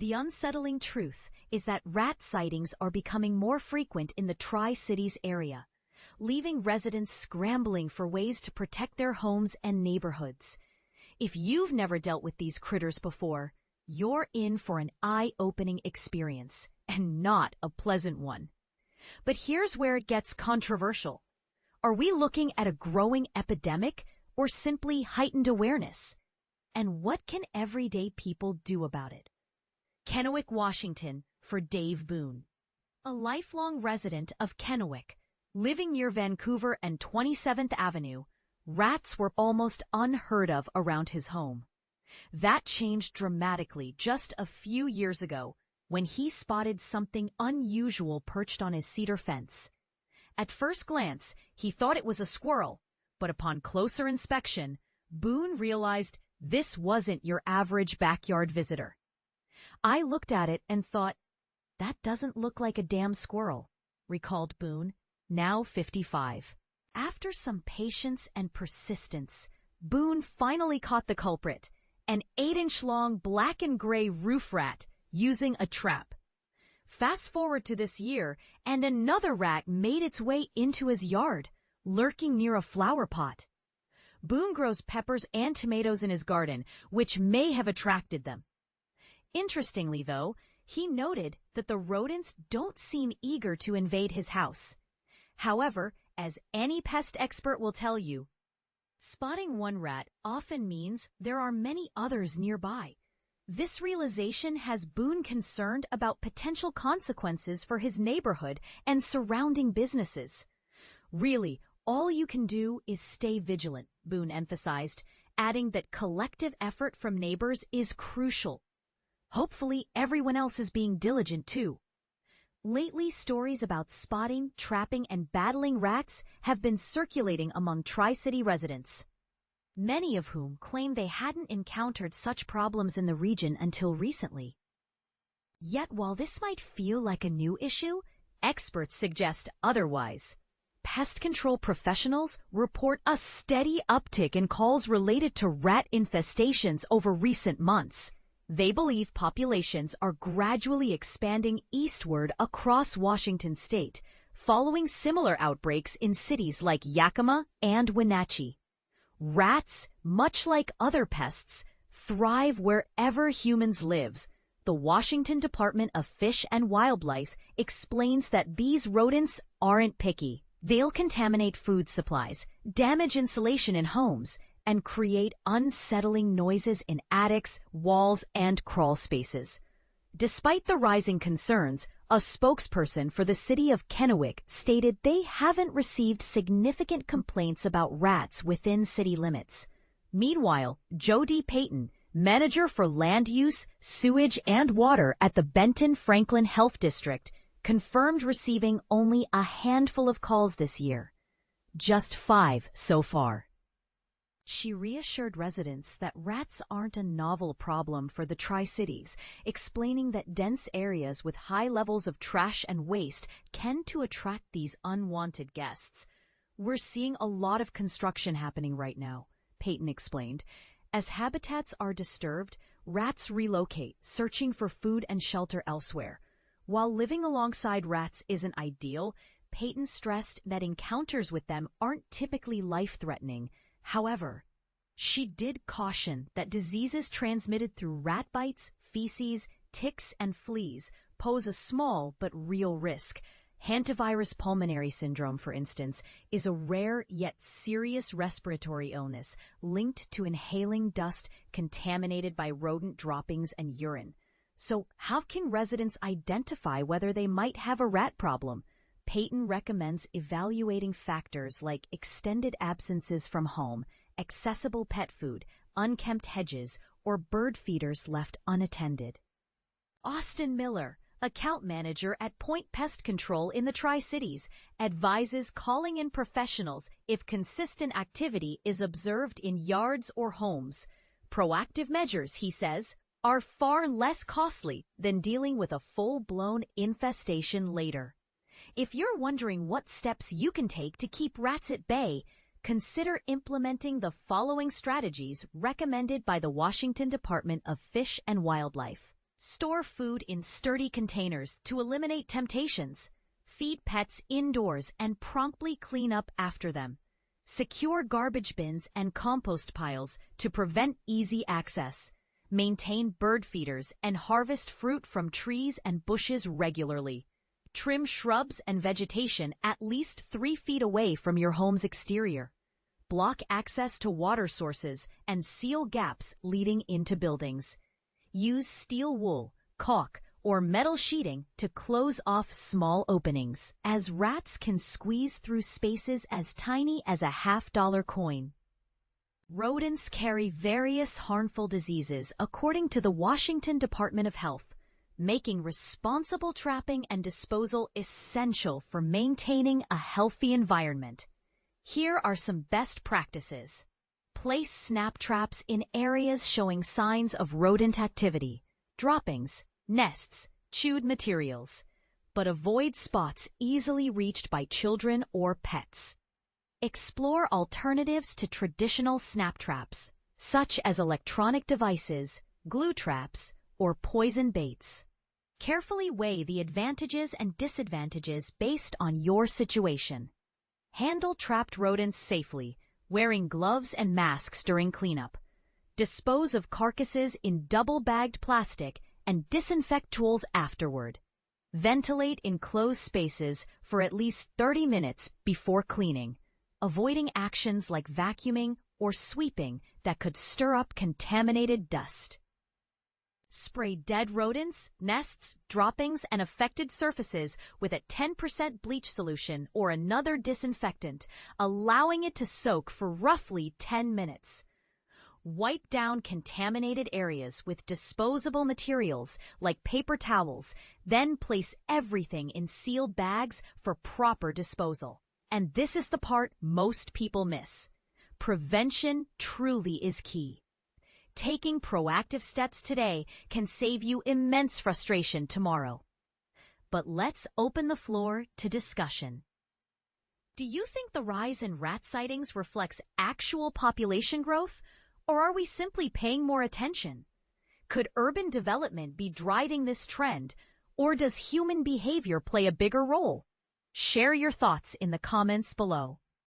The unsettling truth is that rat sightings are becoming more frequent in the Tri-Cities area, leaving residents scrambling for ways to protect their homes and neighborhoods. If you've never dealt with these critters before, you're in for an eye-opening experience, and not a pleasant one. But here's where it gets controversial. Are we looking at a growing epidemic or simply heightened awareness? And what can everyday people do about it? Kennewick, Washington, for Dave Boone. A lifelong resident of Kennewick, living near Vancouver and 27th Avenue, rats were almost unheard of around his home. That changed dramatically just a few years ago when he spotted something unusual perched on his cedar fence. At first glance, he thought it was a squirrel, but upon closer inspection, Boone realized this wasn't your average backyard visitor. "I looked at it and thought, that doesn't look like a damn squirrel," recalled Boone, now 55. After some patience and persistence, Boone finally caught the culprit, an 8-inch-long black and gray roof rat, using a trap. Fast forward to this year, and another rat made its way into his yard, lurking near a flower pot. Boone grows peppers and tomatoes in his garden, which may have attracted them. Interestingly, though, he noted that the rodents don't seem eager to invade his house. However, as any pest expert will tell you, spotting one rat often means there are many others nearby. This realization has Boone concerned about potential consequences for his neighborhood and surrounding businesses. Really, all you can do is stay vigilant, Boone emphasized, adding that collective effort from neighbors is crucial. Hopefully, everyone else is being diligent too. Lately, stories about spotting, trapping, and battling rats have been circulating among Tri-City residents, many of whom claim they hadn't encountered such problems in the region until recently. Yet while this might feel like a new issue, experts suggest otherwise. Pest control professionals report a steady uptick in calls related to rat infestations over recent months. They believe populations are gradually expanding eastward across Washington state, following similar outbreaks in cities like Yakima and Wenatchee. Rats, much like other pests, thrive wherever humans live. The Washington Department of Fish and Wildlife explains that these rodents aren't picky. They'll contaminate food supplies, damage insulation in homes, and create unsettling noises in attics, walls, and crawl spaces. Despite the rising concerns, a spokesperson for the city of Kennewick stated they haven't received significant complaints about rats within city limits. Meanwhile, Jody Payton, manager for land use, sewage, and water at the Benton-Franklin Health District, confirmed receiving only a handful of calls this year. Just 5 so far. She reassured residents that rats aren't a novel problem for the Tri-Cities, explaining that dense areas with high levels of trash and waste tend to attract these unwanted guests. "We're seeing a lot of construction happening right now," Payton explained. "As habitats are disturbed, rats relocate, searching for food and shelter elsewhere. While living alongside rats isn't ideal, Payton stressed that encounters with them aren't typically life-threatening. However, she did caution that diseases transmitted through rat bites, feces, ticks, and fleas pose a small but real risk. Hantavirus pulmonary syndrome, for instance, is a rare yet serious respiratory illness linked to inhaling dust contaminated by rodent droppings and urine. So how can residents identify whether they might have a rat problem? Payton recommends evaluating factors like extended absences from home, accessible pet food, unkempt hedges, or bird feeders left unattended. Austin Miller, account manager at Point Pest Control in the Tri-Cities, advises calling in professionals if consistent activity is observed in yards or homes. Proactive measures, he says, are far less costly than dealing with a full-blown infestation later. If you're wondering what steps you can take to keep rats at bay, consider implementing the following strategies recommended by the Washington Department of Fish and Wildlife. Store food in sturdy containers to eliminate temptations. Feed pets indoors and promptly clean up after them. Secure garbage bins and compost piles to prevent easy access. Maintain bird feeders and harvest fruit from trees and bushes regularly. Trim shrubs and vegetation at least 3 feet away from your home's exterior. Block access to water sources and seal gaps leading into buildings. Use steel wool, caulk, or metal sheeting to close off small openings, as rats can squeeze through spaces as tiny as a $50 coin. Rodents carry various harmful diseases according to the Washington Department of Health, making responsible trapping and disposal essential for maintaining a healthy environment. Here are some best practices. Place snap traps in areas showing signs of rodent activity, droppings, nests, chewed materials, but avoid spots easily reached by children or pets. Explore alternatives to traditional snap traps, such as electronic devices, glue traps, or poison baits. Carefully weigh the advantages and disadvantages based on your situation. Handle trapped rodents safely, wearing gloves and masks during cleanup. Dispose of carcasses in double-bagged plastic and disinfect tools afterward. Ventilate enclosed spaces for at least 30 minutes before cleaning, avoiding actions like vacuuming or sweeping that could stir up contaminated dust. Spray dead rodents, nests, droppings, and affected surfaces with a 10% bleach solution or another disinfectant, allowing it to soak for roughly 10 minutes. Wipe down contaminated areas with disposable materials like paper towels, then place everything in sealed bags for proper disposal. And this is the part most people miss. Prevention truly is key. Taking proactive steps today can save you immense frustration tomorrow. But let's open the floor to discussion. Do you think the rise in rat sightings reflects actual population growth, or are we simply paying more attention? Could urban development be driving this trend, or does human behavior play a bigger role? Share your thoughts in the comments below.